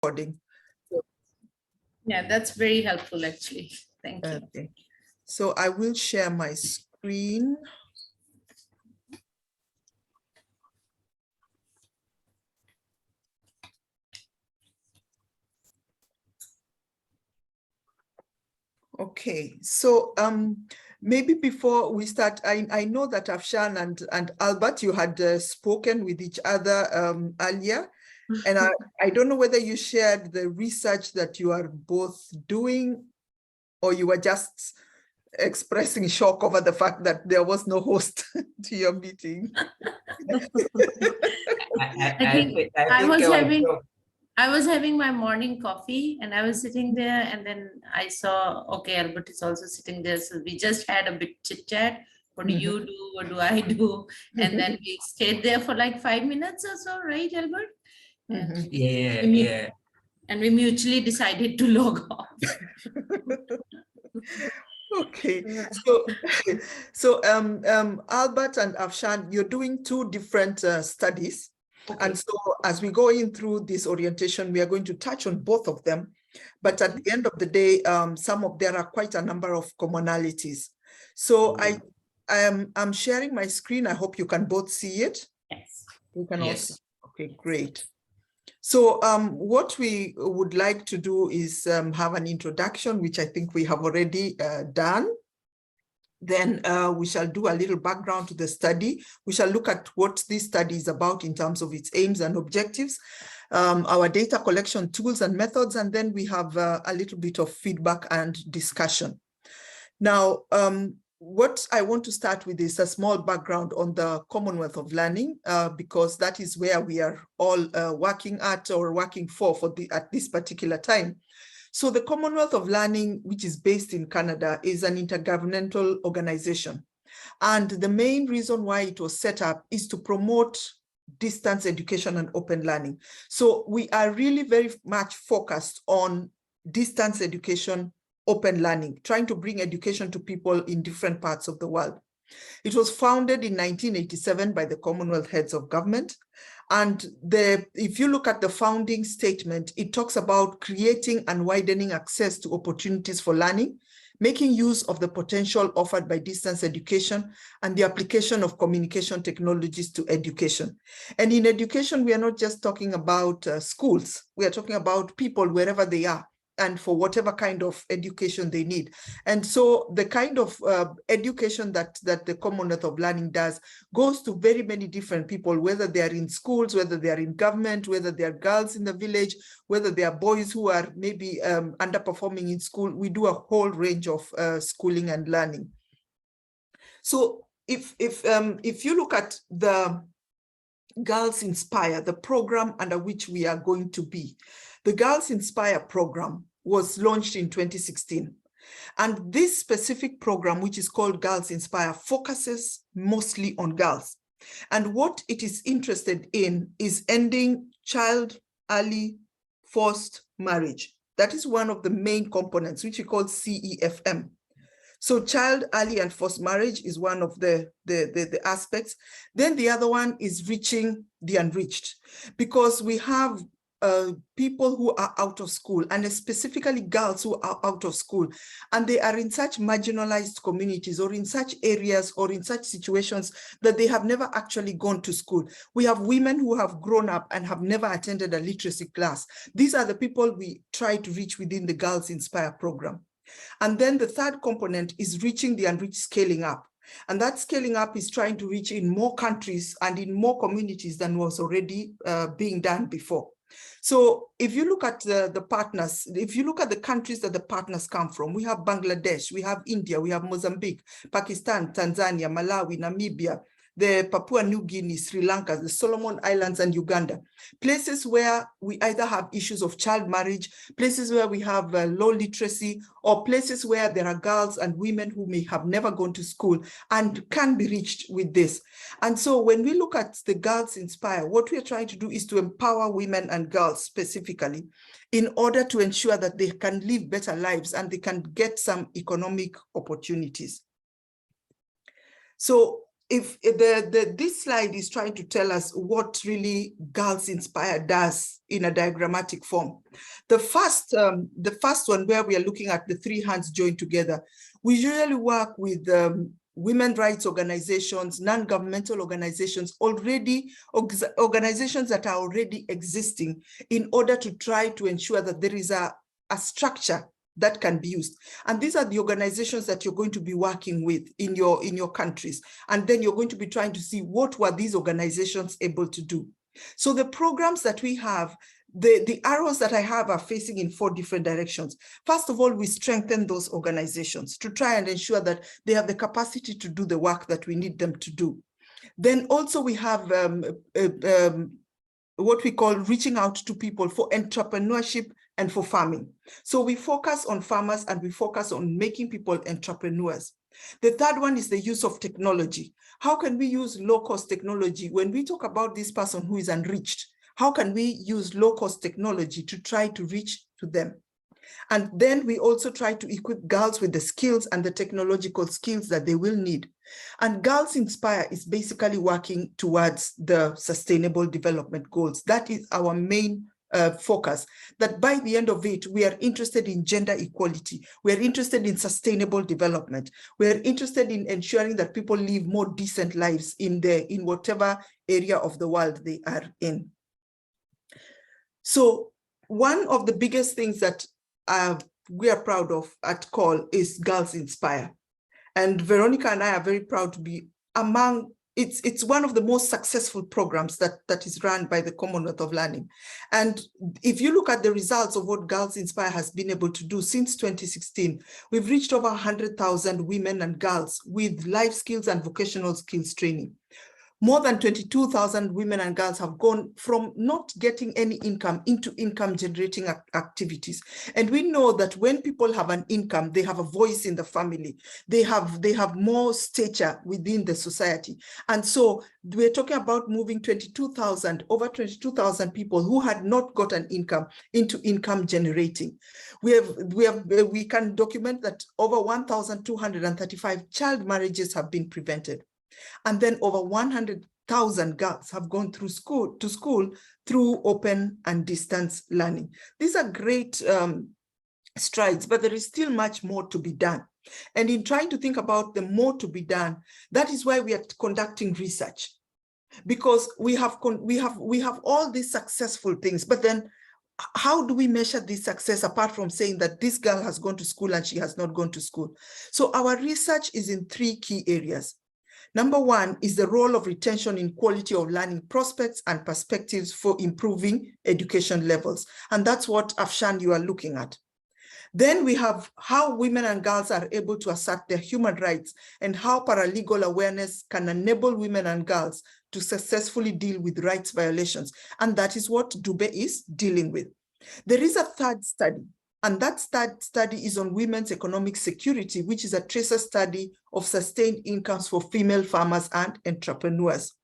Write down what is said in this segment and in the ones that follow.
recording. Yeah, that's very helpful, actually. Thank you. Okay. So I will share my screen. Okay, so maybe before we start, I know that Afshan and Albert, you had spoken with each other earlier, and I don't know whether you shared the research that you are both doing, or you were just expressing shock over the fact that there was no host to your meeting. I was having my morning coffee and I was sitting there, and then I saw, okay, Albert is also sitting there. So we just had a big chit chat. What do you do? What do I do? And then we stayed there for like 5 minutes or so, right, Albert? Yeah. And we mutually decided to log off. Okay, so Albert and Afshan, you're doing two different studies. Okay. And so as we go in through this orientation, we are going to touch on both of them. But at the end of the day, there are quite a number of commonalities. So I'm sharing my screen. I hope you can both see it. Yes. You can also. Okay, great. So what we would like to do is have an introduction, which I think we have already done. Then we shall do a little background to the study. We shall look at what this study is about in terms of its aims and objectives, our data collection tools and methods, and then we have a little bit of feedback and discussion. Now, what I want to start with is a small background on the Commonwealth of Learning, because that is where we are all working at or working for at this particular time. So the Commonwealth of Learning, which is based in Canada, is an intergovernmental organization. And the main reason why it was set up is to promote distance education and open learning. So we are really very much focused on distance education, open learning, trying to bring education to people in different parts of the world. It was founded in 1987 by the Commonwealth Heads of Government. And if you look at the founding statement, it talks about creating and widening access to opportunities for learning, making use of the potential offered by distance education, and the application of communication technologies to education. And in education, we are not just talking about schools. We are talking about people wherever they are, and for whatever kind of education they need. And so the kind of education that the Commonwealth of Learning does goes to very many different people, whether they are in schools, whether they are in government, whether they are girls in the village, whether they are boys who are maybe underperforming in school. We do a whole range of schooling and learning. So if you look at the Girls Inspire, the program under which we are going to be, the Girls Inspire program was launched in 2016. And this specific program, which is called Girls Inspire, focuses mostly on girls. And what it is interested in is ending child early forced marriage. That is one of the main components, which we call CEFM. So child early and forced marriage is one of the aspects. Then the other one is reaching the unreached, because we have people who are out of school, and specifically girls who are out of school, and they are in such marginalized communities or in such areas or in such situations that they have never actually gone to school. We have women who have grown up and have never attended a literacy class. These are the people we try to reach within the Girls Inspire program. And then the third component is reaching the unreached, scaling up. And that scaling up is trying to reach in more countries and in more communities than was already being done before. So if you look at the partners, if you look at the countries that the partners come from, we have Bangladesh, we have India, we have Mozambique, Pakistan, Tanzania, Malawi, Namibia, the Papua New Guinea, Sri Lanka, the Solomon Islands, and Uganda. Places where we either have issues of child marriage, places where we have low literacy, or places where there are girls and women who may have never gone to school and can be reached with this. And so when we look at the Girls Inspire, what we are trying to do is to empower women and girls specifically in order to ensure that they can live better lives and they can get some economic opportunities. So if this slide is trying to tell us what really Girls Inspire does in a diagrammatic form. The first one, where we are looking at the three hands joined together, we usually work with women rights organizations, non-governmental organizations, organizations that are already existing, in order to try to ensure that there is a structure that can be used. And these are the organizations that you're going to be working with in your countries. And then you're going to be trying to see what were these organizations able to do. So the programs that we have, the arrows that I have are facing in 4 different directions. First of all, we strengthen those organizations to try and ensure that they have the capacity to do the work that we need them to do. Then also we have what we call reaching out to people for entrepreneurship and for farming. So we focus on farmers and we focus on making people entrepreneurs. The third one is the use of technology. How can we use low-cost technology? When we talk about this person who is unreached, how can we use low-cost technology to try to reach to them? And then we also try to equip girls with the skills and the technological skills that they will need. And Girls Inspire is basically working towards the Sustainable Development Goals. That is our main focus, that by the end of it, we are interested in gender equality. We are interested in sustainable development. We are interested in ensuring that people live more decent lives in whatever area of the world they are in. So one of the biggest things that we are proud of at CALL is Girls Inspire. And Veronica and I are very proud to be among, it's one of the most successful programs that is run by the Commonwealth of Learning. And if you look at the results of what Girls Inspire has been able to do since 2016, we've reached over 100,000 women and girls with life skills and vocational skills training. More than 22,000 women and girls have gone from not getting any income into income generating activities. And we know that when people have an income, they have a voice in the family. They have more stature within the society. And so we're talking about moving over 22,000 people who had not got an income into income generating. We can document that over 1,235 child marriages have been prevented. And then over 100,000 girls have gone through school through open and distance learning. These are great strides, but there is still much more to be done. And in trying to think about the more to be done, that is why we are conducting research, because we have all these successful things, but then how do we measure this success apart from saying that this girl has gone to school and she has not gone to school? So our research is in 3 key areas. Number 1 is the role of retention in quality of learning prospects and perspectives for improving education levels. And that's what, Afshan, you are looking at. Then we have how women and girls are able to assert their human rights and how paralegal awareness can enable women and girls to successfully deal with rights violations. And that is what Dube is dealing with. There is a third study, and that study is on women's economic security, which is a tracer study of sustained incomes for female farmers and entrepreneurs.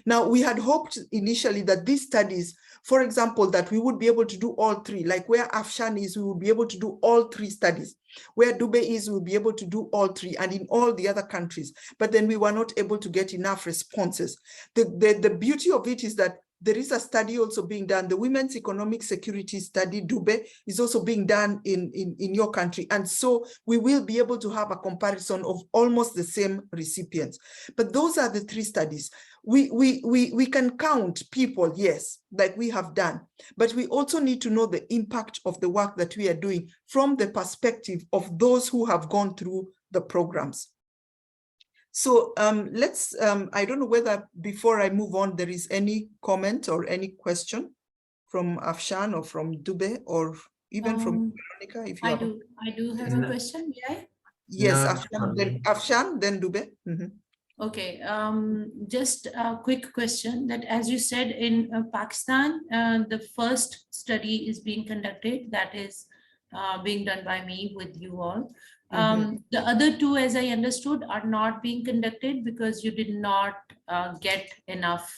Now, we had hoped initially that these studies, for example, that we would be able to do all 3, like where Afshan is, we would be able to do all 3 studies. Where Dube is, we'll be able to do all 3, and in all the other countries. But then we were not able to get enough responses. The beauty of it is that there is a study also being done. The Women's Economic Security Study, Dube, is also being done in your country. And so we will be able to have a comparison of almost the same recipients. But those are the 3 studies. We can count people, yes, like we have done, but we also need to know the impact of the work that we are doing from the perspective of those who have gone through the programs. So let's, I don't know whether before I move on, there is any comment or any question from Afshan or from Dube or even from Veronica. If you I do have a question, may I? Yes, Afshan, then Dube. Mm-hmm. Okay, just a quick question that as you said in Pakistan, the first study is being conducted, that is being done by me with you all. The other 2, as I understood, are not being conducted because you did not get enough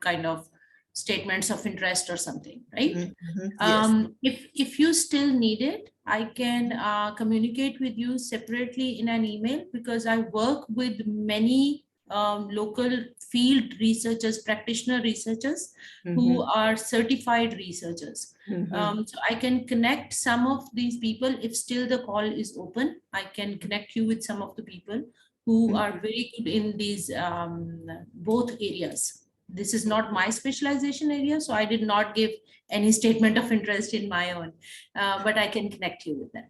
kind of statements of interest or something, right? Yes. If you still need it, I can communicate with you separately in an email, because I work with many local field researchers, practitioner researchers who are certified researchers. So I can connect some of these people if still the call is open. I can connect you with some of the people who are very good in these both areas. This is not my specialization area, so I did not give any statement of interest in my own, but I can connect you with them.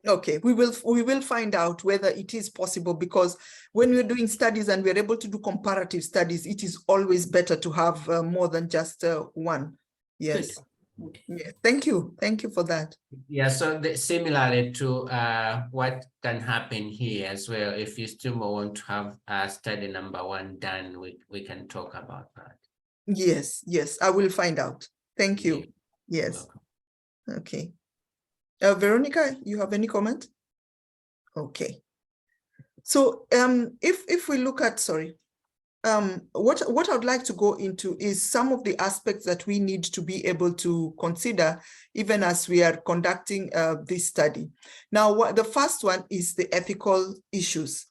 Okay, we will find out whether it is possible, because when we're doing studies and we're able to do comparative studies, it is always better to have more than just one. Yes. Good. Yeah. Thank you for that. Yeah, so similarly to what can happen here as well, if you still want to have study number 1 done, we can talk about that. Yes, I will find out. Thank you. Yeah. Yes. Okay. Veronica, you have any comment? Okay. So if we look at, what I would like to go into is some of the aspects that we need to be able to consider even as we are conducting this study. Now, the first one is the ethical issues.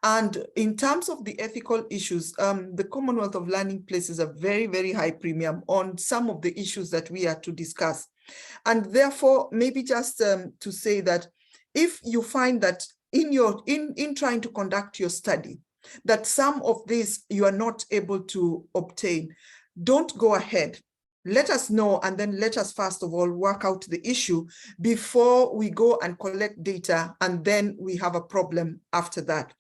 And in terms of the ethical issues, the Commonwealth of Learning places a very, very high premium on some of the issues that we are to discuss. And therefore, maybe just to say that if you find that in trying to conduct your study, that some of these you are not able to obtain, don't go ahead. Let us know, and then let us first of all work out the issue before we go and collect data, and then we have a problem after that.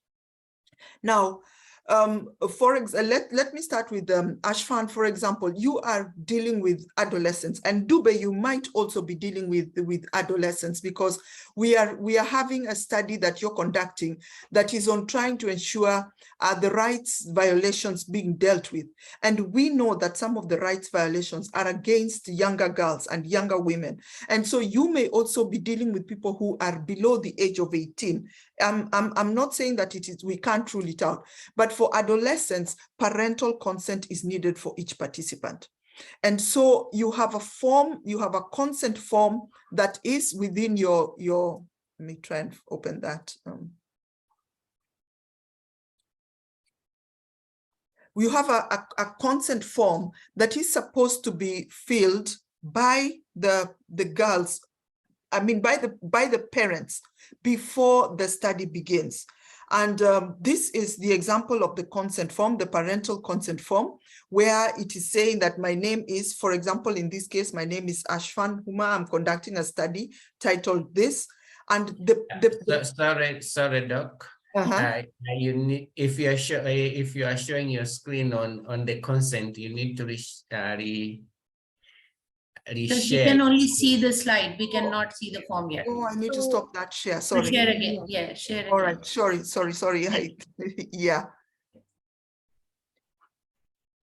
Now, let me start with Ashfan. For example, you are dealing with adolescents, and Dube, you might also be dealing with adolescents, because we are having a study that you're conducting that is on trying to ensure the rights violations being dealt with. And we know that some of the rights violations are against younger girls and younger women. And so you may also be dealing with people who are below the age of 18. I'm not saying that we can't rule it out, but for adolescents, parental consent is needed for each participant. And so you have a form, you have a consent form that is within your let me try and open that. You have a consent form that is supposed to be filled by the girls, I mean, by the parents before the study begins. And this is the example of the consent form, the parental consent form, where it is saying that my name is, for example, in this case, my name is Ashfan Huma. I'm conducting a study titled this. And sorry, Doc. You need, if you are showing your screen on the consent, you need to Because we can only see the slide. We cannot see the form yet. Oh, I need to stop that share. Sorry. Share again. Yeah, share again. All right. Sorry. Yeah.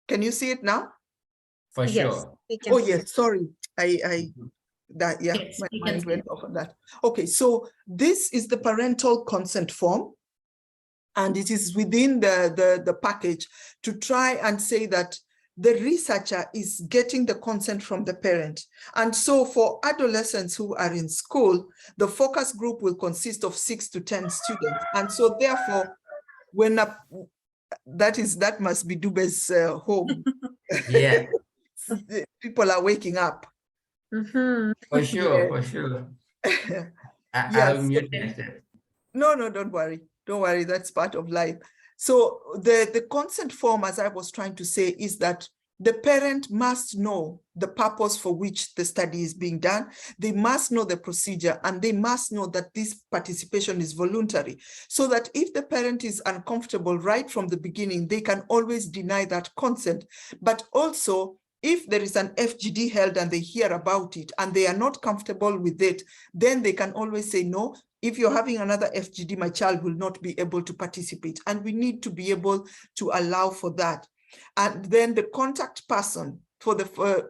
Can you see it now? For sure. Oh, yes. Sorry. That, yeah, yes, my mind went off on that. Okay. So this is the parental consent form. And it is within the package to try and say that the researcher is getting the consent from the parent. And so for adolescents who are in school, the focus group will consist of 6 to 10 students. And so therefore, when that must be Dube's home. Yeah. People are waking up. For sure. Yes. I'll mute myself. No, don't worry. Don't worry, that's part of life. So the consent form, as I was trying to say, is that the parent must know the purpose for which the study is being done. They must know the procedure, and they must know that this participation is voluntary, so that if the parent is uncomfortable right from the beginning, they can always deny that consent. But also, if there is an FGD held and they hear about it and they are not comfortable with it, then they can always say, no, if you're having another FGD, my child will not be able to participate. And we need to be able to allow for that. And then the contact person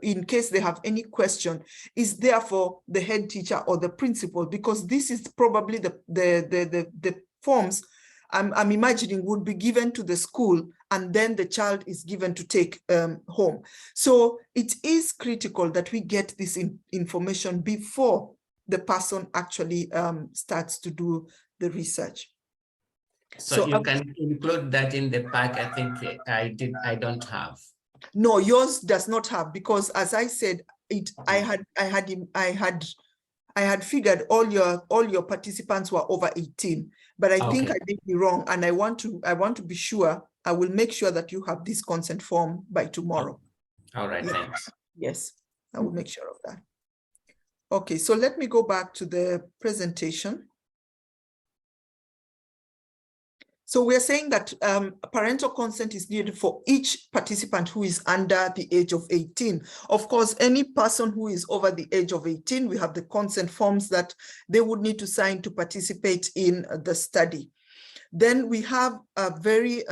in case they have any question is therefore the head teacher or the principal, because this is probably the forms I'm imagining would be given to the school, and then the child is given to take home. So it is critical that we get this information before the person actually starts to do the research. So you can include that in the pack. I think I don't have. No, yours does not have, because as I said, I had figured all your participants were over 18, but I think I did be wrong, and I want to be sure. I will make sure that you have this consent form by tomorrow. All right, thanks. Yes, I will make sure of that. Okay, so let me go back to the presentation. So we're saying that parental consent is needed for each participant who is under the age of 18. Of course, any person who is over the age of 18, we have the consent forms that they would need to sign to participate in the study. Then we have very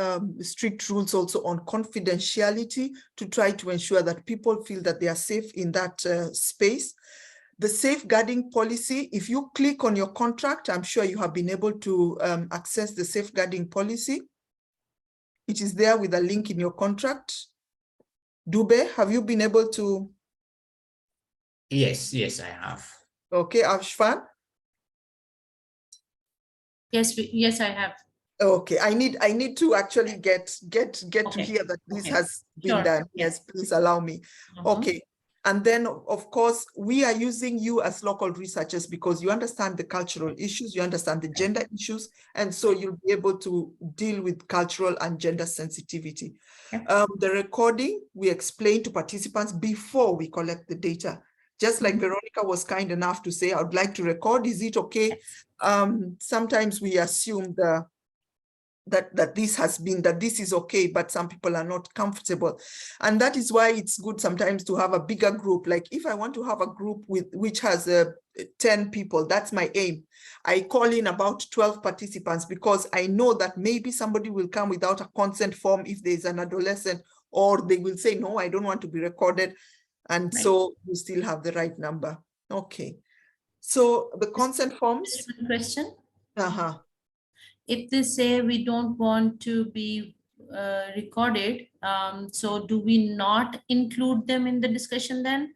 strict rules also on confidentiality to try to ensure that people feel that they are safe in that space. The safeguarding policy, if you click on your contract, I'm sure you have been able to access the safeguarding policy. It is there with a link in your contract. Dube, have you been able to? Yes, I have. Okay, Ashfan? Yes, I have. Okay, I need to actually get to hear that this has been done. Yes, please allow me. Okay. And then, of course, we are using you as local researchers because you understand the cultural issues, you understand the gender issues, and so you'll be able to deal with cultural and gender sensitivity. The recording, we explain to participants before we collect the data. Just like Veronica was kind enough to say, I would like to record, is it okay? Sometimes we assume that this is okay, but some people are not comfortable. And that is why it's good sometimes to have a bigger group. Like if I want to have a group which has 10 people, that's my aim. I call in about 12 participants because I know that maybe somebody will come without a consent form if there's an adolescent, or they will say, no, I don't want to be recorded. And so you still have the right number. Okay. So the consent forms. Just one question. If they say we don't want to be recorded, so do we not include them in the discussion then?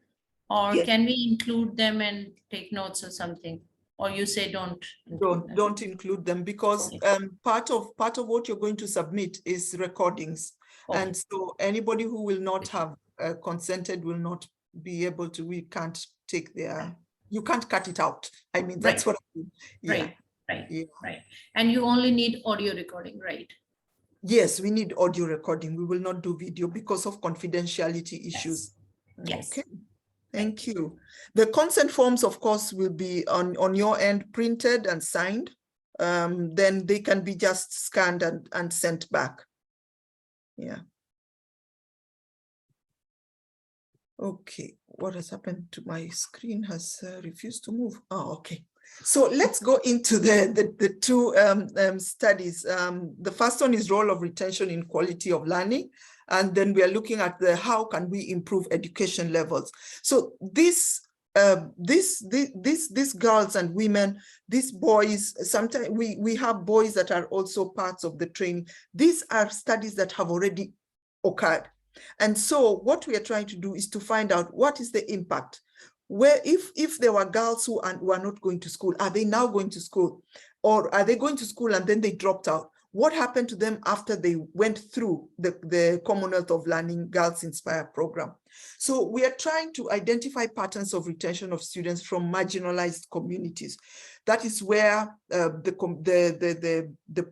Or can we include them and take notes or something? Or you say don't include them because part of what you're going to submit is recordings. And so anybody who will not have consented will not be able to, we can't take their, you can't cut it out. I mean, that's what I mean. Right. And you only need audio recording, right? Yes, we need audio recording. We will not do video because of confidentiality issues. Yes. Okay. Thank you. The consent forms, of course, will be on your end printed and signed. Then they can be just scanned and sent back. Yeah. Okay. What has happened to my screen has refused to move. Oh, okay. So let's go into the two studies. The first one is role of retention in quality of learning. And then we are looking at how can we improve education levels. So these girls and women, these boys, sometimes we have boys that are also parts of the training. These are studies that have already occurred. And so what we are trying to do is to find out what is the impact. Where if there were girls who are not going to school, are they now going to school? Or are they going to school and then they dropped out? What happened to them after they went through the Commonwealth of Learning Girls Inspire program? So we are trying to identify patterns of retention of students from marginalized communities. That is where the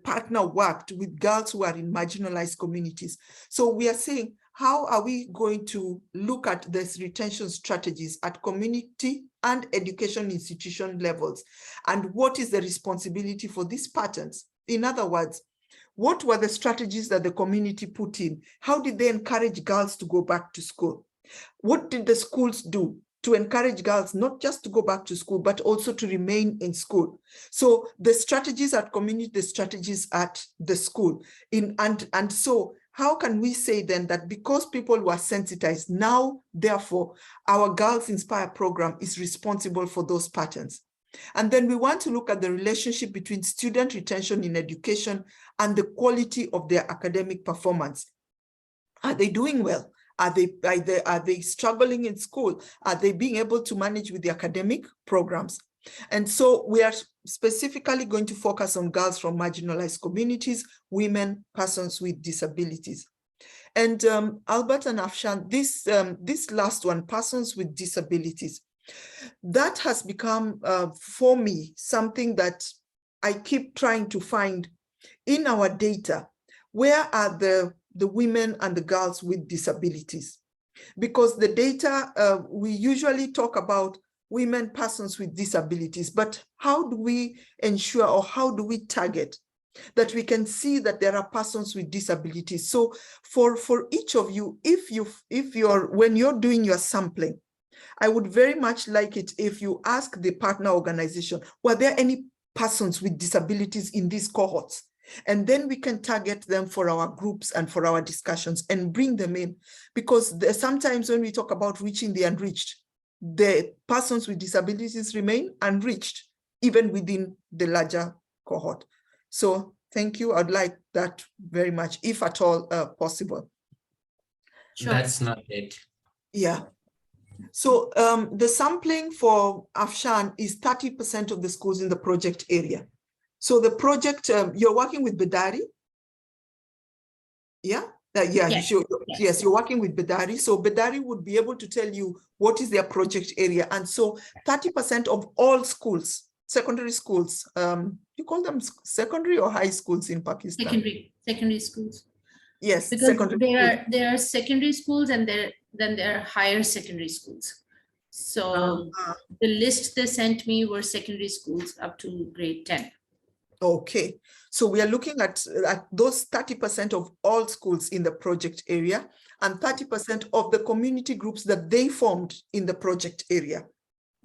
partner worked with girls who are in marginalized communities. So we are saying, how are we going to look at these retention strategies at community and education institution levels? And what is the responsibility for these patterns? In other words, what were the strategies that the community put in? How did they encourage girls to go back to school? What did the schools do to encourage girls not just to go back to school, but also to remain in school? So the strategies at community, the strategies at the school. And so how can we say then that because people were sensitized, now, therefore, our Girls Inspire program is responsible for those patterns? And then we want to look at the relationship between student retention in education and the quality of their academic performance. Are they doing well? Are they struggling in school? Are they being able to manage with the academic programs? And so we are specifically going to focus on girls from marginalized communities, women, persons with disabilities. And Albert and Afshan, this last one, persons with disabilities, that has become, for me, something that I keep trying to find in our data. Where are the women and the girls with disabilities? Because the data, we usually talk about women, persons with disabilities, but how do we ensure, or how do we target that we can see that there are persons with disabilities? So for each of you, when you're doing your sampling, I would very much like it if you ask the partner organization, were there any persons with disabilities in these cohorts? And then we can target them for our groups and for our discussions and bring them in. Because sometimes when we talk about reaching the unreached, the persons with disabilities remain unreached, even within the larger cohort. So thank you. I'd like that very much, if at all possible. Sure. That's not it. Yeah. So the sampling for Afshan is 30% of the schools in the project area. So the project, you're working with Bedari? Yeah? Yeah, Yes. Yes, you're working with Bedari. So Bedari would be able to tell you what is their project area. And so 30% of all schools, secondary schools, you call them secondary or high schools in Pakistan? Secondary schools. Yes, Because secondary schools. there are secondary schools and then there are higher secondary schools. So the list they sent me were secondary schools up to grade 10. Okay, so we are looking at those 30% of all schools in the project area and 30% of the community groups that they formed in the project area.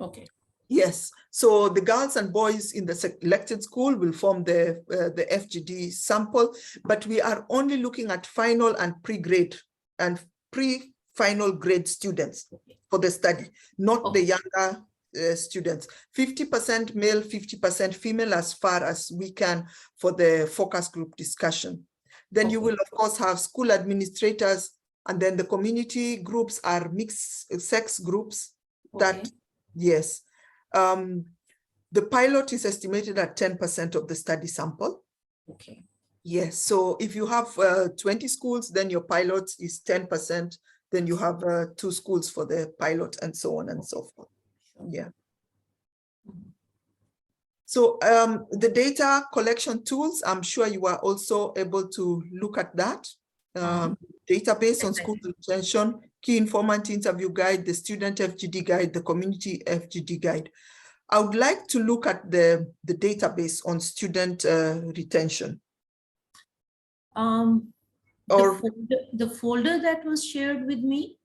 Okay. Yes, so the girls and boys in the selected school will form the FGD sample, but we are only looking at final and pre-grade and pre-final grade students for the study, not the younger students. 50% male, 50% female, as far as we can for the focus group discussion. Then you will of course have school administrators, and then the community groups are mixed sex groups that, yes. The pilot is estimated at 10% of the study sample. Okay. Yes, so if you have 20 schools, then your pilot is 10%, then you have 2 schools for the pilot and so on and so forth. Yeah. So the data collection tools, I'm sure you are also able to look at that. Database on school retention, key informant interview guide, the student FGD guide, the community FGD guide. I would like to look at the database on student retention. The folder that was shared with me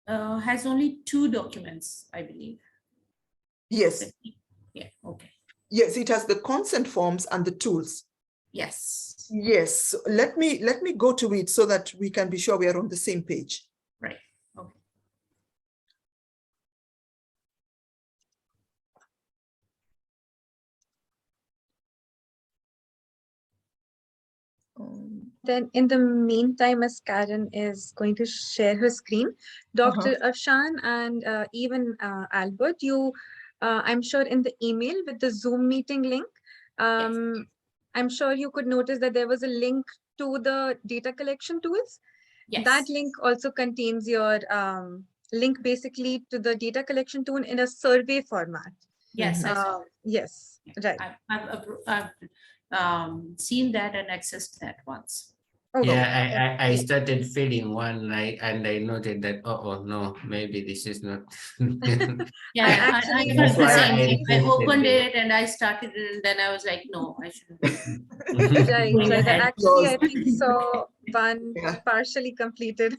has only 2 documents, I believe. Yes. Yeah, okay. Yes, it has the consent forms and the tools. Yes. Yes, so let me go to it so that we can be sure we are on the same page. Right, okay. Then in the meantime, as Karen is going to share her screen, Dr. Afshan and even Albert, you, I'm sure in the email with the Zoom meeting link, I'm sure you could notice that there was a link to the data collection tools. Yes. That link also contains your link basically to the data collection tool in a survey format. Yes, I saw. Yes, right. I've seen that and accessed that once. Yeah, I started feeling one like, and I noted that, oh no, maybe this is not. Yeah, I felt the same thing. I opened it and I started it, and then I was like, no, I shouldn't. Right. Actually, I think so. One partially completed.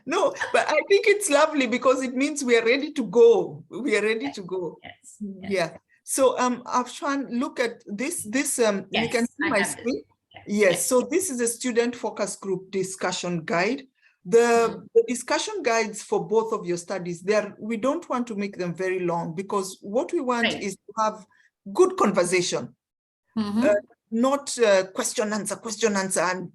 No, but I think it's lovely because it means we are ready to go. We are ready to go. Yes. Yeah. So Afshan, look at this. You can see my screen. Yes. So this is a student focus group discussion guide. The discussion guides for both of your studies, we don't want to make them very long, because what we want is to have good conversation, not question answer, and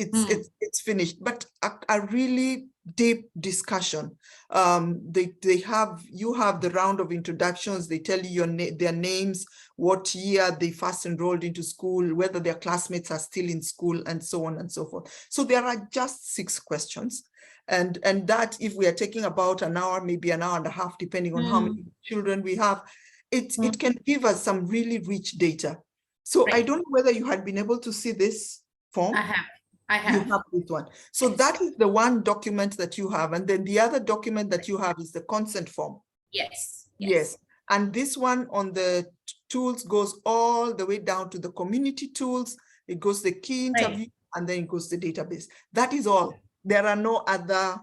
it's finished. But a really deep discussion. You have the round of introductions. They tell you their names, what year they first enrolled into school, whether their classmates are still in school, and so on and so forth. So there are just 6 questions. And that, if we are taking about an hour, maybe an hour and a half, depending on how many children we have, it can give us some really rich data. So I Right. don't know whether you had been able to see this form. I have. You have this one. So Yes. that is the one document that you have. And then the other document that you have is the consent form. Yes. Yes. And this one on the tools goes all the way down to the community tools. It goes the key interview, and then it goes the database. That is all. There are no other,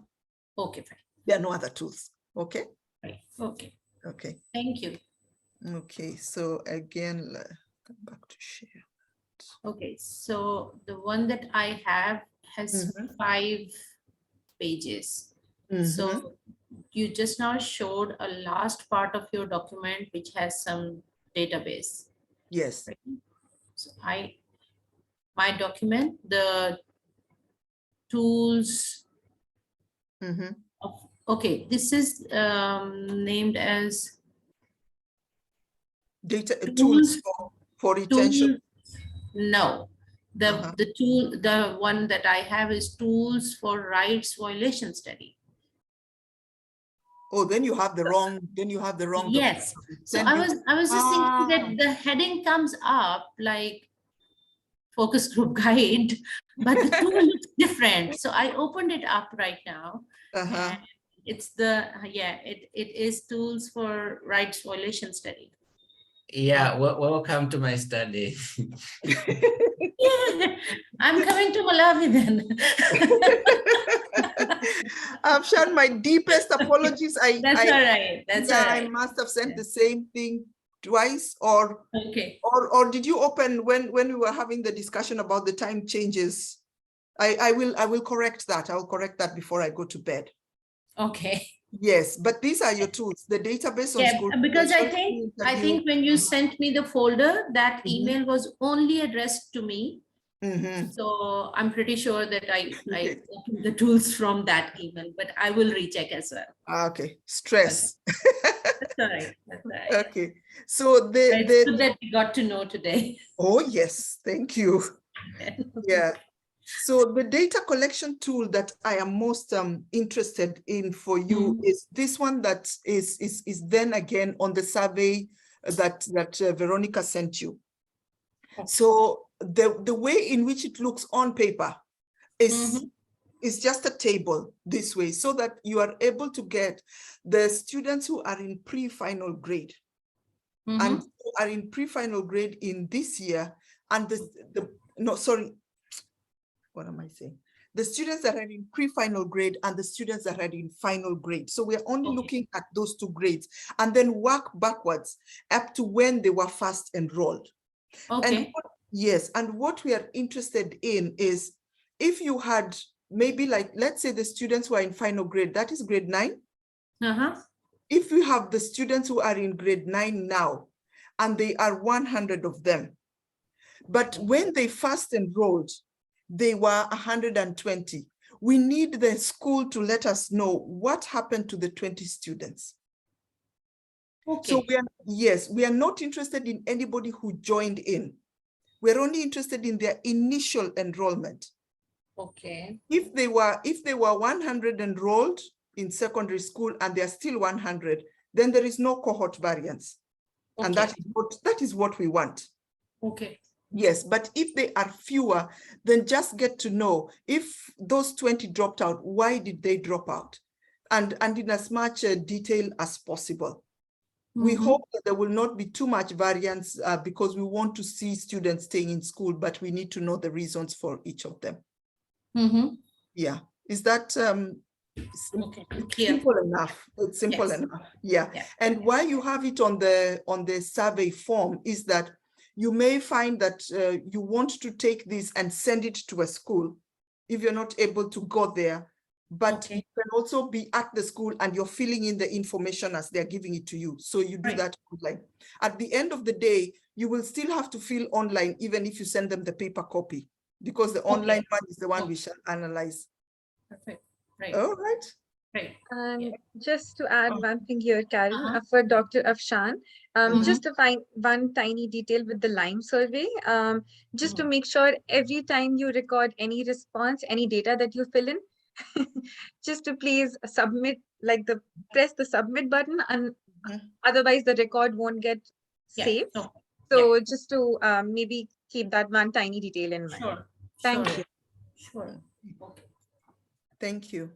Okay, fine. there are no other tools. Okay. Right. Okay. Okay. Thank you. Okay. So again, come back to share. Okay, so the one that I have has 5 pages. So you just now showed a last part of your document which has some database. Yes. Right? So my document, the tools of, okay, this is named as Data tools for retention. No, the one that I have is tools for rights violation study. Oh, then you have the wrong. Yes. document. So Then I was just thinking that the heading comes up like focus group guide, but the tool looks different. So I opened it up right now. And it's it is tools for rights violation study. Yeah, welcome to my study. I'm coming to Malawi then. Shan, my deepest apologies. That's all right. That's all right. I must have sent the same thing twice, or okay. Or did you open when we were having the discussion about the time changes? I will correct that. I'll correct that before I go to bed. Okay. Yes, but these are your tools. The database on school. Because I think when you sent me the folder, that email was only addressed to me. So I'm pretty sure that I opened the tools from that email, but I will recheck as well. Okay, stress. That's all right. That's all right. Okay, so it's good that we got to know today. Oh yes, thank you. Yeah. So the data collection tool that I am most interested in for you is this one that is then again on the survey that Veronica sent you. Okay. So the way in which it looks on paper is just a table this way, so that you are able to get the students who are in pre-final grade and who are in pre-final grade in this year, and what am I saying? The students that are in pre-final grade and the students that are in final grade. So we're only looking at those 2 grades and then work backwards up to when they were first enrolled. Okay. And what we are interested in is if you had maybe, like, let's say the students who are in final grade, that is grade 9. If you have the students who are in grade 9 now, and they are 100 of them, but when they first enrolled, they were 120. We need the school to let us know what happened to the 20 students. Okay. So we are not interested in anybody who joined in. We're only interested in their initial enrollment. Okay. If they were 100 enrolled in secondary school and they're still 100, then there is no cohort variance. Okay. And that is what we want. Okay. Yes, but if they are fewer, then just get to know if those 20 dropped out, why did they drop out? And in as much detail as possible. We hope that there will not be too much variance because we want to see students staying in school, but we need to know the reasons for each of them. Yeah, is that simple enough? It's simple enough. Yeah. And why you have it on the survey form is that you may find that you want to take this and send it to a school if you're not able to go there, but you can also be at the school and you're filling in the information as they're giving it to you. So you do that online. At the end of the day, you will still have to fill online, even if you send them the paper copy. because the online one is the one we shall analyze. Perfect. Right. All right. Right. And just to add one thing here, Karen, Uh-huh. for Dr. Afshan, Mhm. just to find one tiny detail with the Lime survey, just to make sure every time you record any response, any data that you fill in, just to please submit, like press the submit button, and otherwise the record won't get saved. No. So just to maybe keep that one tiny detail in mind. Sure. Thank Sure. you. Sure. Okay. Thank you.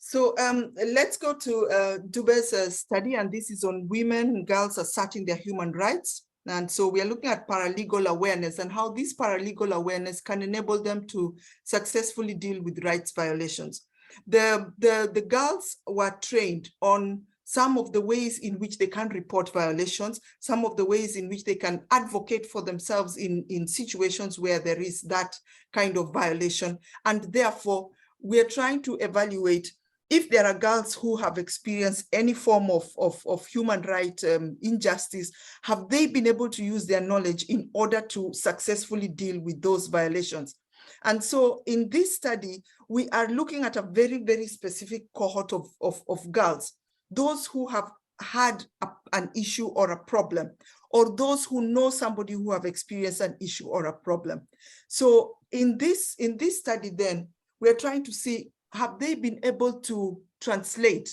So let's go to Dube's study, and this is on women and girls asserting their human rights. And so we are looking at paralegal awareness and how this paralegal awareness can enable them to successfully deal with rights violations. The girls were trained on some of the ways in which they can report violations, some of the ways in which they can advocate for themselves in situations where there is that kind of violation. And therefore, we are trying to evaluate if there are girls who have experienced any form of human right injustice, have they been able to use their knowledge in order to successfully deal with those violations? And so in this study, we are looking at a very, very specific cohort of girls, those who have had an issue or a problem, or those who know somebody who have experienced an issue or a problem. So in this study then, we're trying to see, have they been able to translate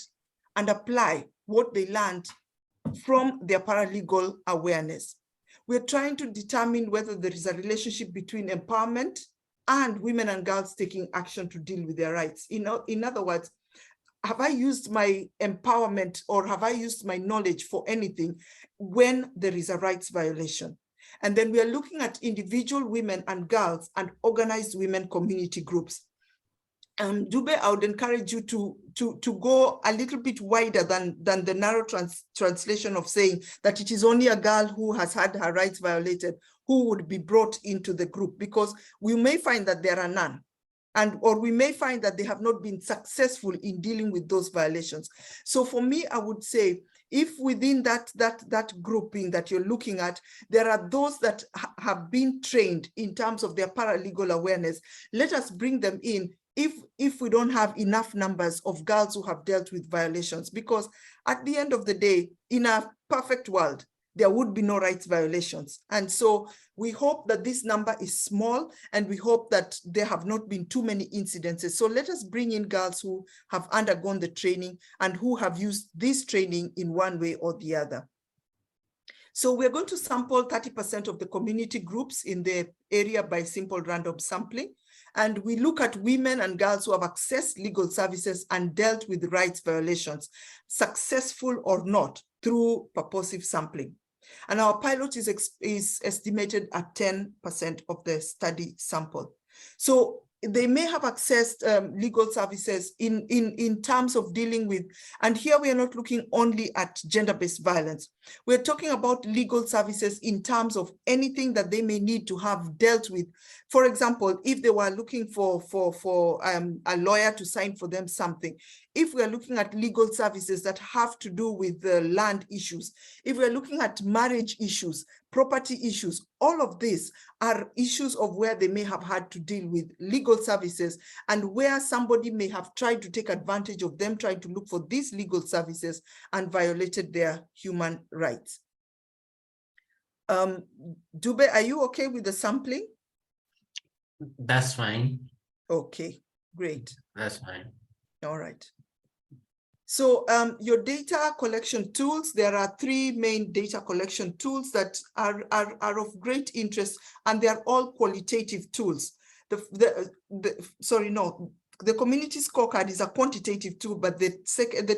and apply what they learned from their paralegal awareness? We're trying to determine whether there is a relationship between empowerment and women and girls taking action to deal with their rights. In other words, have I used my empowerment or have I used my knowledge for anything when there is a rights violation? And then we are looking at individual women and girls and organized women community groups. Dube, I would encourage you to go a little bit wider than the narrow translation of saying that it is only a girl who has had her rights violated who would be brought into the group, because we may find that there are none. Or we may find that they have not been successful in dealing with those violations. So for me, I would say, if within that grouping that you're looking at, there are those that have been trained in terms of their paralegal awareness, let us bring them in if we don't have enough numbers of girls who have dealt with violations, because at the end of the day, in a perfect world, there would be no rights violations. And so we hope that this number is small, and we hope that there have not been too many incidences. So let us bring in girls who have undergone the training and who have used this training in one way or the other. So we're going to sample 30% of the community groups in the area by simple random sampling. And we look at women and girls who have accessed legal services and dealt with rights violations, successful or not, through purposive sampling. And our pilot is estimated at 10% of the study sample. So they may have accessed legal services in terms of dealing with, and here we are not looking only at gender-based violence. We're talking about legal services in terms of anything that they may need to have dealt with. For example, if they were looking for a lawyer to sign for them something, if we're looking at legal services that have to do with the land issues, if we're looking at marriage issues, property issues, all of these are issues of where they may have had to deal with legal services and where somebody may have tried to take advantage of them, trying to look for these legal services and violated their human rights. Dube, are you okay with the sampling? That's fine. Okay, great. That's fine. All right. So your data collection tools, there are 3 main data collection tools that are of great interest, and they are all qualitative tools. The community scorecard is a quantitative tool, but the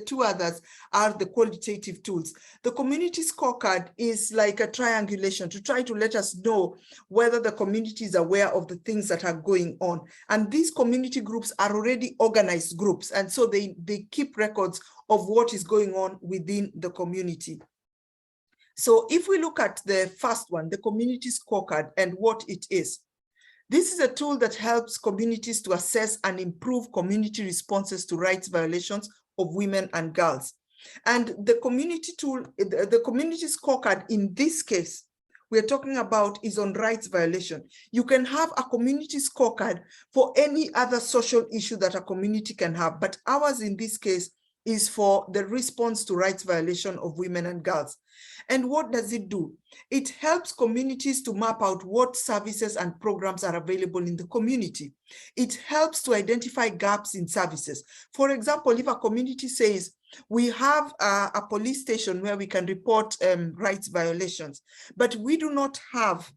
2 others are the qualitative tools. The community scorecard is like a triangulation to try to let us know whether the community is aware of the things that are going on. And these community groups are already organized groups, and so they keep records of what is going on within the community. So if we look at the first one, the community scorecard and what it is, this is a tool that helps communities to assess and improve community responses to rights violations of women and girls. And the community tool, the community scorecard in this case, we're talking about is on rights violation. You can have a community scorecard for any other social issue that a community can have, but ours in this case is for the response to rights violation of women and girls. And what does it do? It helps communities to map out what services and programs are available in the community. It helps to identify gaps in services. For example, if a community says, we have a police station where we can report rights violations, but we do not have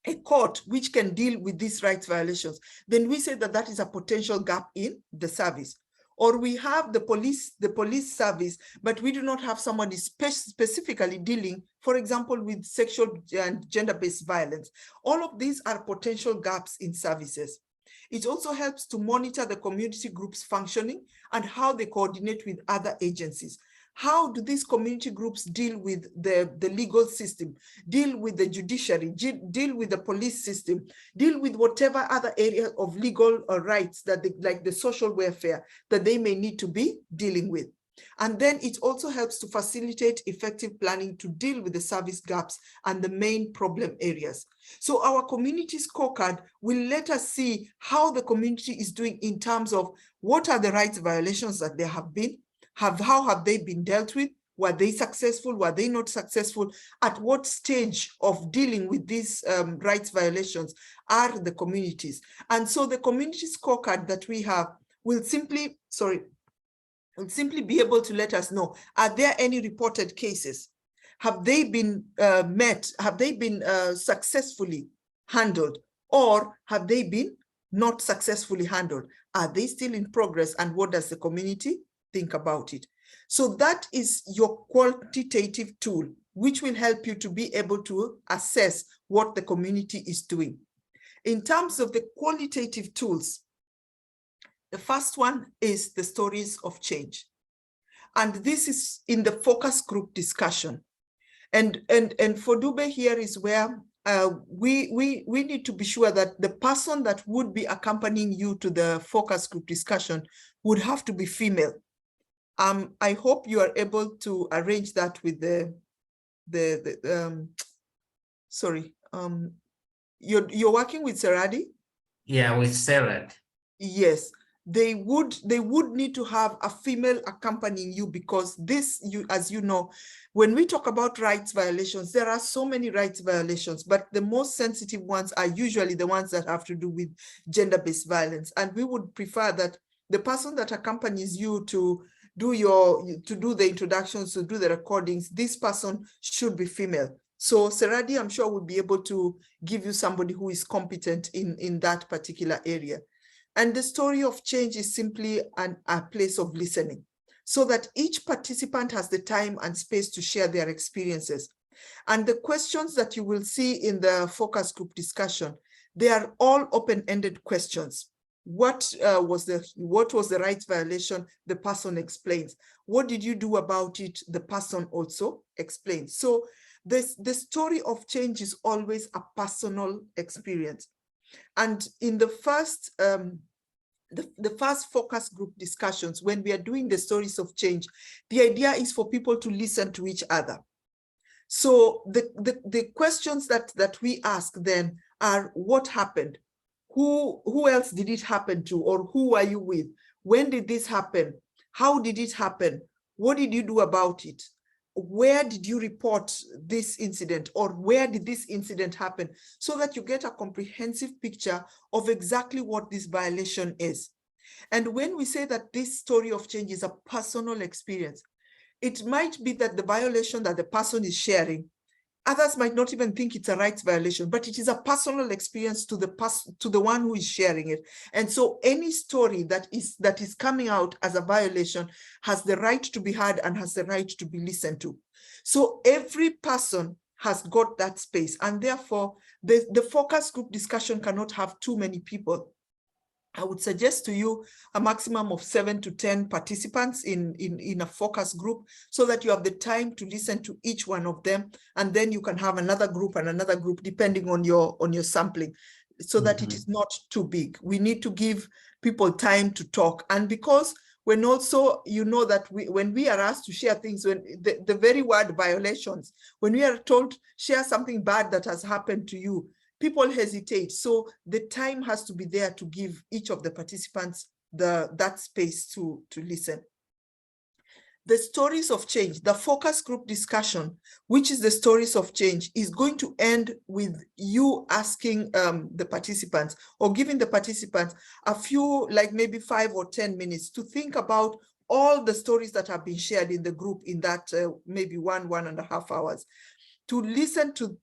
a court which can deal with these rights violations, then we say that that is a potential gap in the service. Or we have the police service, but we do not have somebody specifically dealing, for example, with sexual and gender-based violence. All of these are potential gaps in services. It also helps to monitor the community groups functioning and how they coordinate with other agencies. How do these community groups deal with the legal system, deal with the judiciary, deal with the police system, deal with whatever other area of legal rights that they, like the social welfare, that they may need to be dealing with. And then it also helps to facilitate effective planning to deal with the service gaps and the main problem areas. So our community scorecard will let us see how the community is doing in terms of what are the rights violations that there have been, how have they been dealt with? Were they successful? Were they not successful? At what stage of dealing with these rights violations are the communities? And so the community scorecard that we have will simply be able to let us know, are there any reported cases? Have they been met? Have they been successfully handled? Or have they been not successfully handled? Are they still in progress? And what does the community think about it? So that is your quantitative tool, which will help you to be able to assess what the community is doing. In terms of the qualitative tools, the first one is the stories of change. And this is in the focus group discussion. And for Dube here is where we need to be sure that the person that would be accompanying you to the focus group discussion would have to be female. I hope you are able to arrange that with you're working with Seradi? Yeah, with Serad. Yes, they would need to have a female accompanying you, because this, as you know, when we talk about rights violations, there are so many rights violations, but the most sensitive ones are usually the ones that have to do with gender-based violence. And we would prefer that the person that accompanies you to do the introductions, to do the recordings, this person should be female. So Seradi, I'm sure, will be able to give you somebody who is competent in that particular area. And the story of change is simply a place of listening, so that each participant has the time and space to share their experiences. And the questions that you will see in the focus group discussion, they are all open-ended questions. What was the rights violation? The person explains. What did you do about it? The person also explains. So the story of change is always a personal experience. And in the first focus group discussions, when we are doing the stories of change, the idea is for people to listen to each other. So the questions that we ask then are, what happened? Who else did it happen to? Or who are you with? When did this happen? How did it happen? What did you do about it? Where did you report this incident? Or where did this incident happen? So that you get a comprehensive picture of exactly what this violation is. And when we say that this story of change is a personal experience, it might be that the violation that the person is sharing, others might not even think it's a rights violation, but it is a personal experience to the one who is sharing it. And so any story that is coming out as a violation has the right to be heard and has the right to be listened to. So every person has got that space, and therefore the focus group discussion cannot have too many people. I would suggest to you a maximum of 7 to 10 participants in a focus group, so that you have the time to listen to each one of them, and then you can have another group and another group depending on your sampling, so that it is not too big. We need to give people time to talk. And because when also you know that when we are asked to share things, when the very word violations, when we are told share something bad that has happened to you, people hesitate. So the time has to be there to give each of the participants that space to listen. The stories of change, the focus group discussion, which is the stories of change, is going to end with you asking the participants or giving the participants a few, like maybe 5 or 10 minutes to think about all the stories that have been shared in the group in that maybe 1.5 hours, to listen to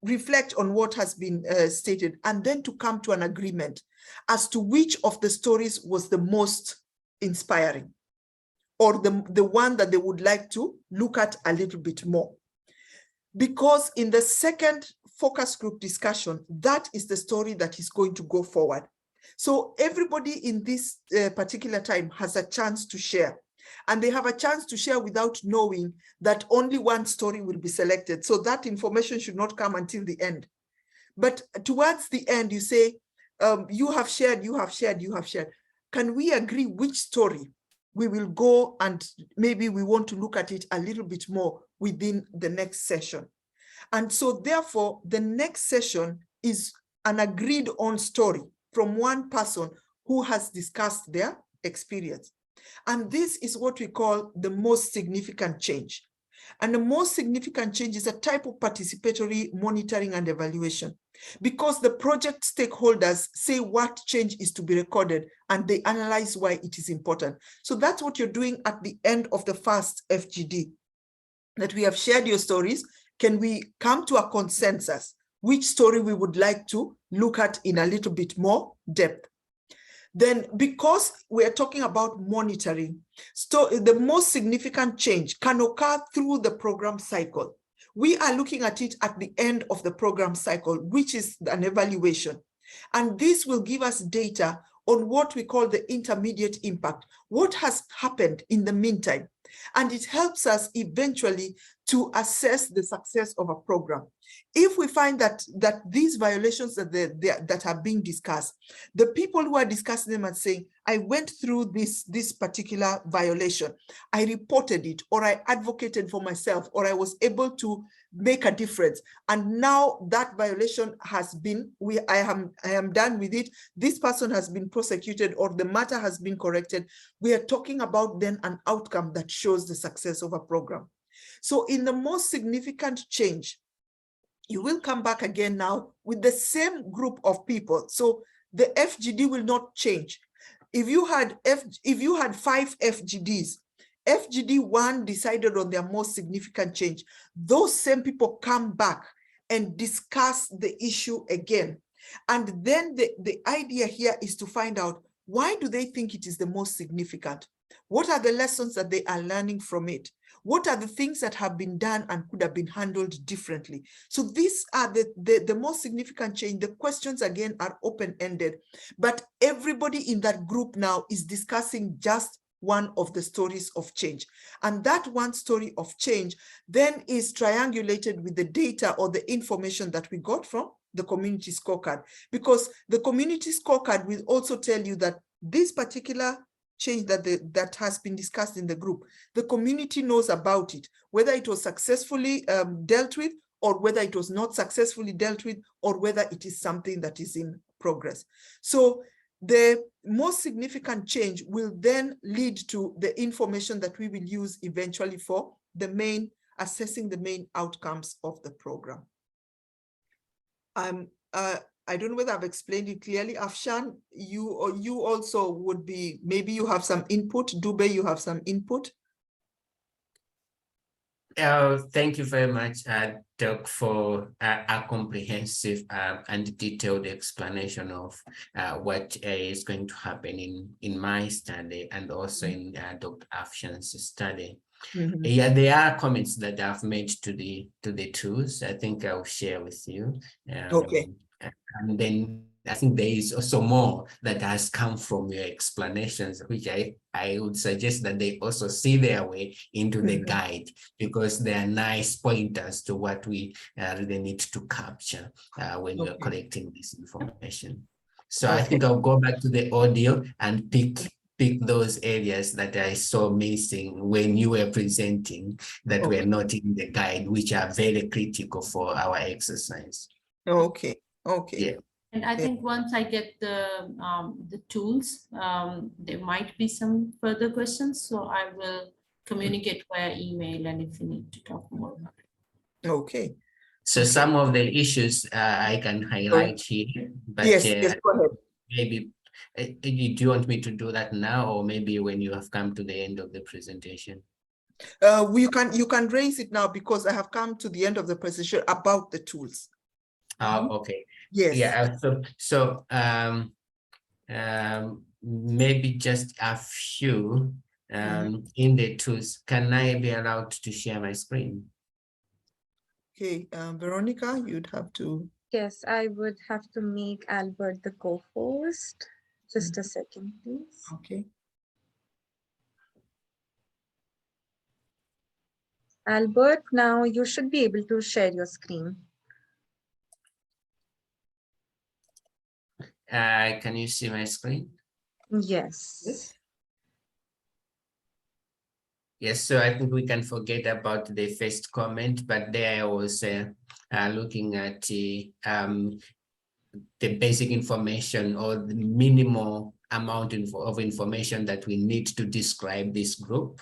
reflect on what has been stated, and then to come to an agreement as to which of the stories was the most inspiring, or the one that they would like to look at a little bit more. Because in the second focus group discussion, that is the story that is going to go forward. So everybody in this particular time has a chance to share, and they have a chance to share without knowing that only one story will be selected. So that information should not come until the end. But towards the end, you say, you have shared, you have shared, you have shared. Can we agree which story we will go, and maybe we want to look at it a little bit more within the next session? And so therefore, the next session is an agreed on story from one person who has discussed their experience. And this is what we call the most significant change. And the most significant change is a type of participatory monitoring and evaluation, because the project stakeholders say what change is to be recorded and they analyze why it is important. So that's what you're doing at the end of the first FGD, that we have shared your stories. Can we come to a consensus which story we would like to look at in a little bit more depth? Then, because we're talking about monitoring, so the most significant change can occur through the program cycle. We are looking at it at the end of the program cycle, which is an evaluation. And this will give us data on what we call the intermediate impact, what has happened in the meantime. And it helps us eventually to assess the success of a program. If we find that these violations that are being discussed, the people who are discussing them and saying, I went through this particular violation, I reported it, or I advocated for myself, or I was able to make a difference, and now that violation has been, I am done with it, this person has been prosecuted, or the matter has been corrected, we are talking about then an outcome that shows the success of a program. So in the most significant change, you will come back again now with the same group of people. So the FGD will not change. If you had 5 FGDs, FGD 1 decided on their most significant change, those same people come back and discuss the issue again. And then the idea here is to find out, why do they think it is the most significant? What are the lessons that they are learning from it? What are the things that have been done and could have been handled differently? So these are the most significant change. The questions again are open-ended, but everybody in that group now is discussing just one of the stories of change. And that one story of change then is triangulated with the data or the information that we got from the community scorecard, because the community scorecard will also tell you that this particular change that has been discussed in the group, the community knows about it, whether it was successfully dealt with, or whether it was not successfully dealt with, or whether it is something that is in progress. So the most significant change will then lead to the information that we will use eventually for the assessing the main outcomes of the program. I don't know whether I've explained it clearly. Afshan, you also would be, maybe you have some input. Dube, you have some input. Thank you very much, Doc, for a comprehensive and detailed explanation of what is going to happen in my study and also in Dr. Afshan's study. Mm-hmm. Yeah, there are comments that I've made to the tools. I think I'll share with you. Okay. And then I think there is also more that has come from your explanations, which I would suggest that they also see their way into the guide, because they are nice pointers to what we really need to capture when we're collecting this information. So I think I'll go back to the audio and pick pick those areas that I saw missing when you were presenting that were not in the guide, which are very critical for our exercise. Okay, okay. Yeah. And I Yeah. think once I get the tools, there might be some further questions. So I will communicate via email, and if you need to talk more about it. Okay. So some of the issues I can highlight here, but Yes, yes, go ahead. maybe do you want me to do that now, or maybe when you have come to the end of the presentation? You can raise it now because I have come to the end of the presentation about the tools. Okay. Yes. Yeah. So maybe just a few in the tools. Can I be allowed to share my screen? Okay, Veronica, you'd have to. Yes, I would have to make Albert the co-host. Just a second, please. Okay. Albert, now you should be able to share your screen. Can you see my screen? Yes. Yes, so I think we can forget about the first comment, but there I was looking at the basic information or the minimal amount of information that we need to describe this group.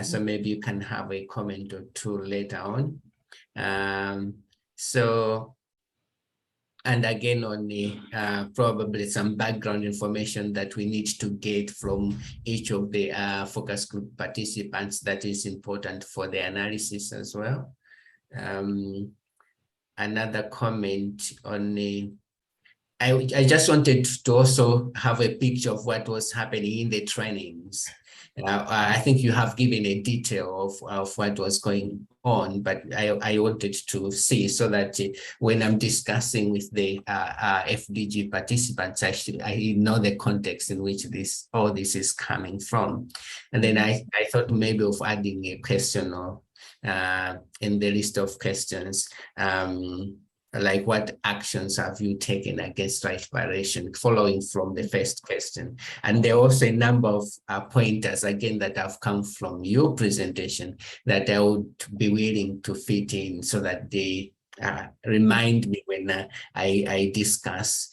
So maybe you can have a comment or two later on. And again, on the probably some background information that we need to get from each of the focus group participants that is important for the analysis as well. Another comment on the, I just wanted to also have a picture of what was happening in the trainings. I think you have given a detail of what was going on, but I wanted to see so that when I'm discussing with the FDG participants, I know the context in which all this is coming from. And then I thought maybe of adding a question or in the list of questions, like what actions have you taken against right violation following from the first question? And there are also a number of pointers again that have come from your presentation that I would be willing to fit in so that they remind me when I discuss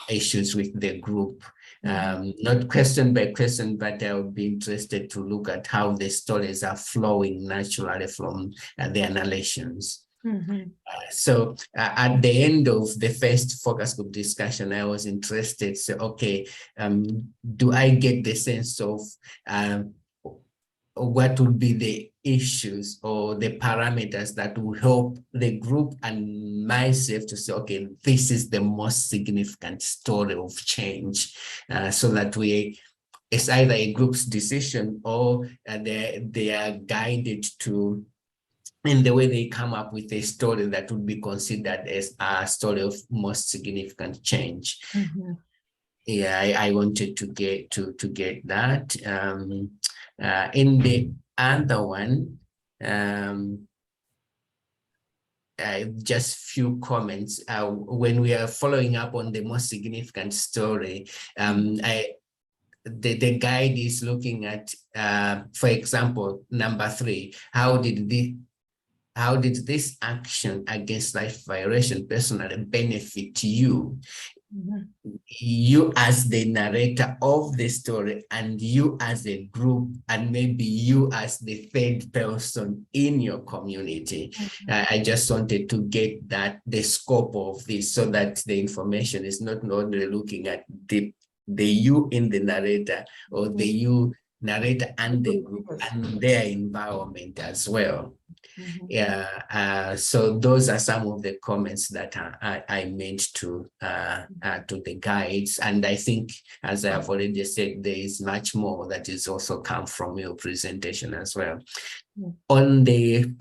issues with the group. Not question by question, but I would be interested to look at how the stories are flowing naturally from their narrations. So at the end of the first focus group discussion, I was interested. So, okay, do I get the sense of what would be the issues or the parameters that will help the group and myself to say, okay, this is the most significant story of change, so that it's either a group's decision or they are guided to in the way they come up with a story that would be considered as a story of most significant change. Yeah, I wanted to get that. In the other one, just few comments. When we are following up on the most significant story, the guide is looking at, for example, number 3, how did this action against life violation personally benefit you? You as the narrator of the story, and you as a group, and maybe you as the third person in your community. I just wanted to get the scope of this so that the information is not only looking at the you in the narrator or the you narrator and the group and their environment as well. Yeah, so those are some of the comments that I made to the guides, and I think, as I have already said, there is much more that is also come from your presentation as well. On the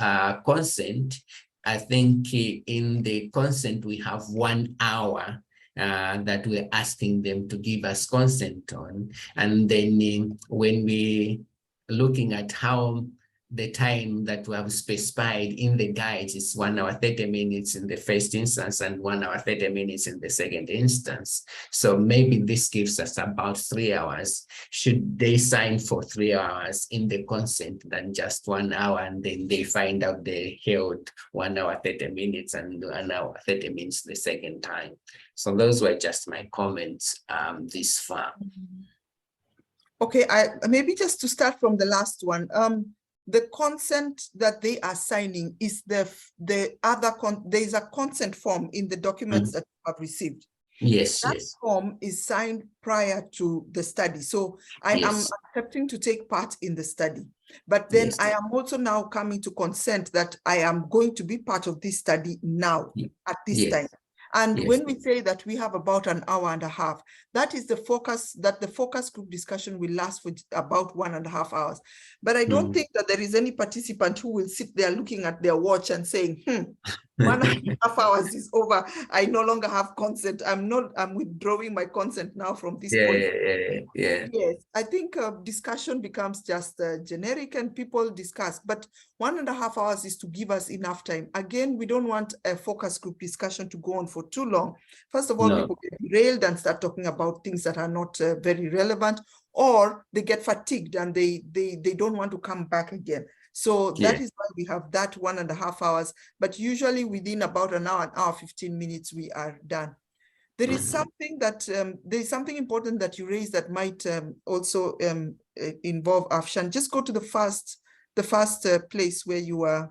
consent, I think in the consent we have 1 hour that we're asking them to give us consent on, and then when we looking at how the time that we have specified in the guides is 1 hour 30 minutes in the first instance and 1 hour 30 minutes in the second instance. So maybe this gives us about 3 hours. Should they sign for 3 hours in the consent than just 1 hour, and then they find out they held 1 hour 30 minutes and 1 hour 30 minutes the second time. So those were just my comments this far. Okay, maybe just to start from the last one. The consent that they are signing is there is a consent form in the documents that you have received. Yes, That yes. form is signed prior to the study. So I am accepting to take part in the study. But then Yes. I am also now coming to consent that I am going to be part of this study now at this Yes. time. And Yes. when we say that we have about an hour and a half, that is the focus, that the focus group discussion will last for about 1.5 hours. But I don't think that there is any participant who will sit there looking at their watch and saying, 1.5 hours is over. I no longer have consent. I'm withdrawing my consent now from this point. Yeah. Yes, I think discussion becomes just generic and people discuss, but 1.5 hours is to give us enough time. Again, we don't want a focus group discussion to go on for too long. First of all, people get derailed and start talking about things that are not very relevant, or they get fatigued and they don't want to come back again. So that is why we have that 1.5 hours, but usually within about an hour 15 minutes, we are done. There is something that there is something important that you raised that might also involve Afshan. Just go to the first place where you are.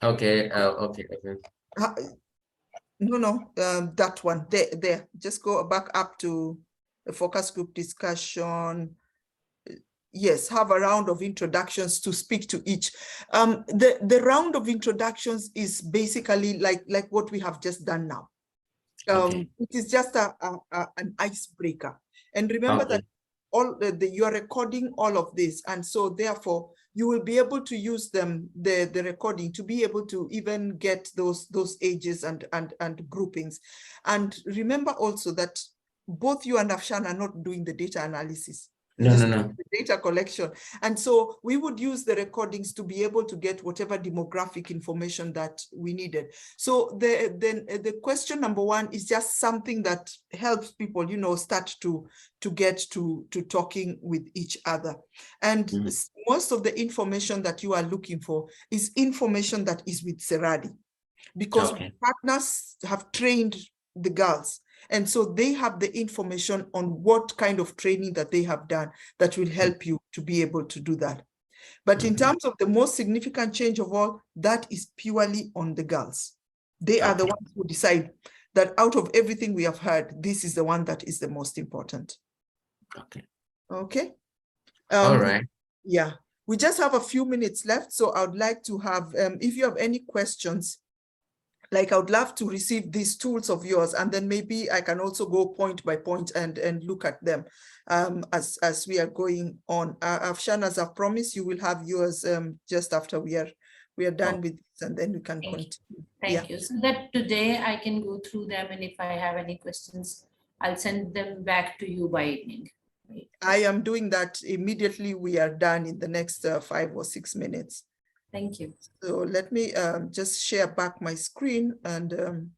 Okay. No, that one there. Just go back up to the focus group discussion. Yes, have a round of introductions to speak to each. The round of introductions is basically like what we have just done now. It is just an icebreaker. And remember that you are recording all of this. And so therefore, you will be able to use the recording to be able to even get those ages and groupings. And remember also that both you and Afshan are not doing the data analysis. No. The data collection. And so we would use the recordings to be able to get whatever demographic information that we needed. So the question number one is just something that helps people, start to get to talking with each other. And most of the information that you are looking for is information that is with Seradi, because partners have trained the girls. And so they have the information on what kind of training that they have done that will help you to be able to do that. But in terms of the most significant change of all, that is purely on the girls. They are the ones who decide that out of everything we have heard, this is the one that is the most important. Okay. All right. Yeah, we just have a few minutes left. So I would like to have, if you have any questions, like I would love to receive these tools of yours, and then maybe I can also go point by point and look at them as we are going on. Afshan, as I've promised, you will have yours just after we are done with this, and then we can continue. Thank you. So that today I can go through them, and if I have any questions, I'll send them back to you by evening. Right? I am doing that immediately. We are done in the next 5 or 6 minutes. Thank you. So let me just share back my screen and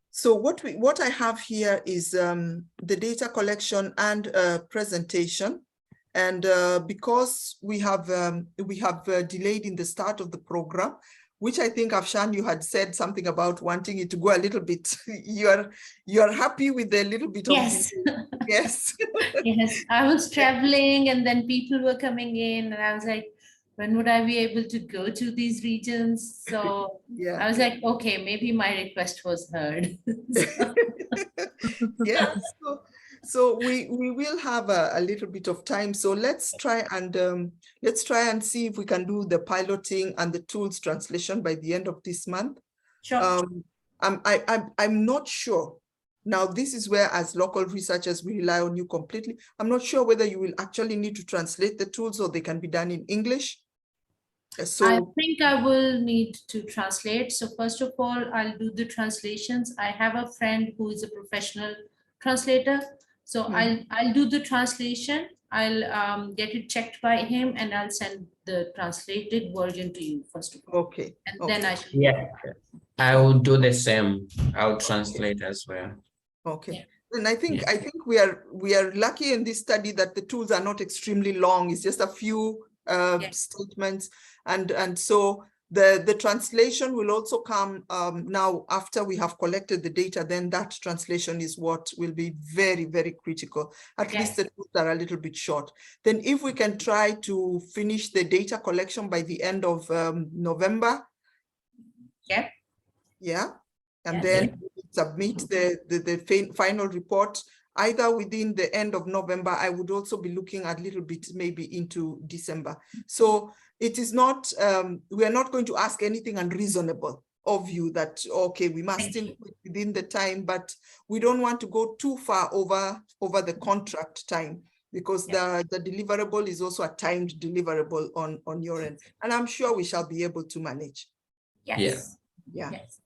so what I have here is the data collection and presentation, and because we have delayed in the start of the program, which I think Afshan, you had said something about wanting it to go a little bit. You're happy with the little bit of yes. Yes. Yes, I was traveling and then people were coming in and I was like, when would I be able to go to these regions? So I was like, okay, maybe my request was heard. Yeah, so we will have a little bit of time. So let's try and see if we can do the piloting and the tools translation by the end of this month. Sure. I'm not sure. Now, this is where, as local researchers, we rely on you completely. I'm not sure whether you will actually need to translate the tools or they can be done in English. So I think I will need to translate. So first of all, I'll do the translations. I have a friend who is a professional translator. So Mhm. I'll do the translation. I'll get it checked by him and I'll send the translated version to you first of all. Okay. And then I Okay. should. Yeah, I will do the same. I'll translate as well. Okay. Yeah. And I think Yeah. we are lucky in this study that the tools are not extremely long. It's just a few Yeah. statements, and so the translation will also come now after we have collected the data. Then that translation is what will be very, very critical. At least Yes. the tools are a little bit short. Then if we can try to finish the data collection by the end of November. Yeah. Yeah. And Yes. then submit the final report either within the end of November. I would also be looking a little bit maybe into December. So it is not, we are not going to ask anything unreasonable of you that, okay, we must still put within the time, but we don't want to go too far over the contract time, because the deliverable is also a timed deliverable on your end. And I'm sure we shall be able to manage. Yes. Yeah. Yes.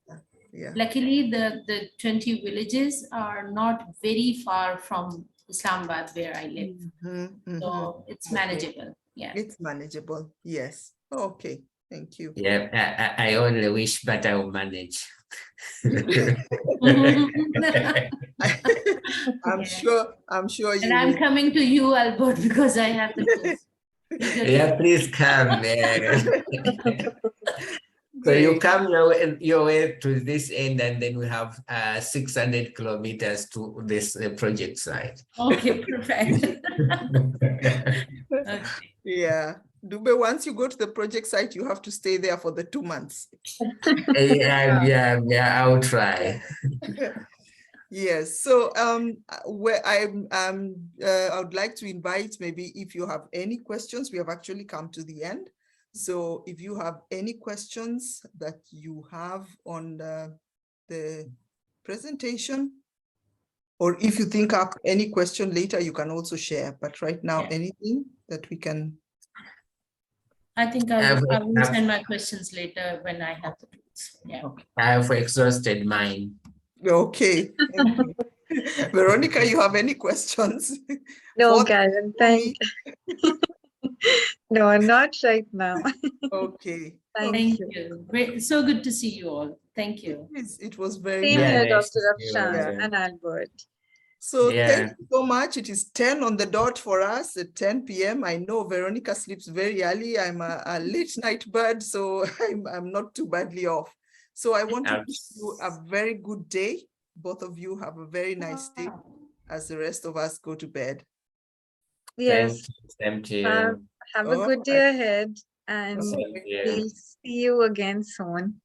Yeah. Luckily, the 20 villages are not very far from Islamabad where I live. Mhm, mhm. So it's Okay. manageable. Yeah. It's manageable. Yes. Okay. Thank you. Yeah, I only wish, but I will manage. I'm Yeah. sure And you I'm will. coming to you, Albert, because I have the tools. Yeah, please come. Yeah. So you Great. come your way to this end, and then we have 600 kilometers to this project site. Okay, perfect. Okay. Yeah. Dube, once you go to the project site, you have to stay there for the 2 months. Yeah, I'll try. Yes. So where I would like to invite, maybe if you have any questions, we have actually come to the end. So if you have any questions that you have on the presentation, or if you think up any question later, you can also share. But right now, Yeah. anything that we can. I think I will send my questions later when I have the tools. Yeah. I have exhausted mine. Okay. Veronica, you have any questions? No, For Karen, for me? No, not right now. Okay. Thank Thank you. you. Great. So good to see you all. Thank you. It was very Same nice. here, nice Dr. to see you Afshan also. and Albert. So Yeah. thank you so much. It is 10 on the dot for us at 10 p.m. I know Veronica sleeps very early. I'm a late night bird, so I'm not too badly off. So I want to wish you a very good day. Both of you have a very nice day as the rest of us go to bed. Yes, Same to have, you. have a All good right. day ahead, and Same to you. we'll see you again soon.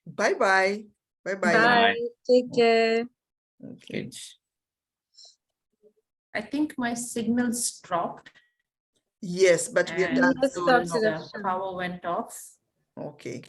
Bye-bye. Bye-bye. Bye. Take care. Okay. Good. I think my signals dropped Yes, but we are and done. Yes, So Dr. no. the Afshan. power went off. Okay.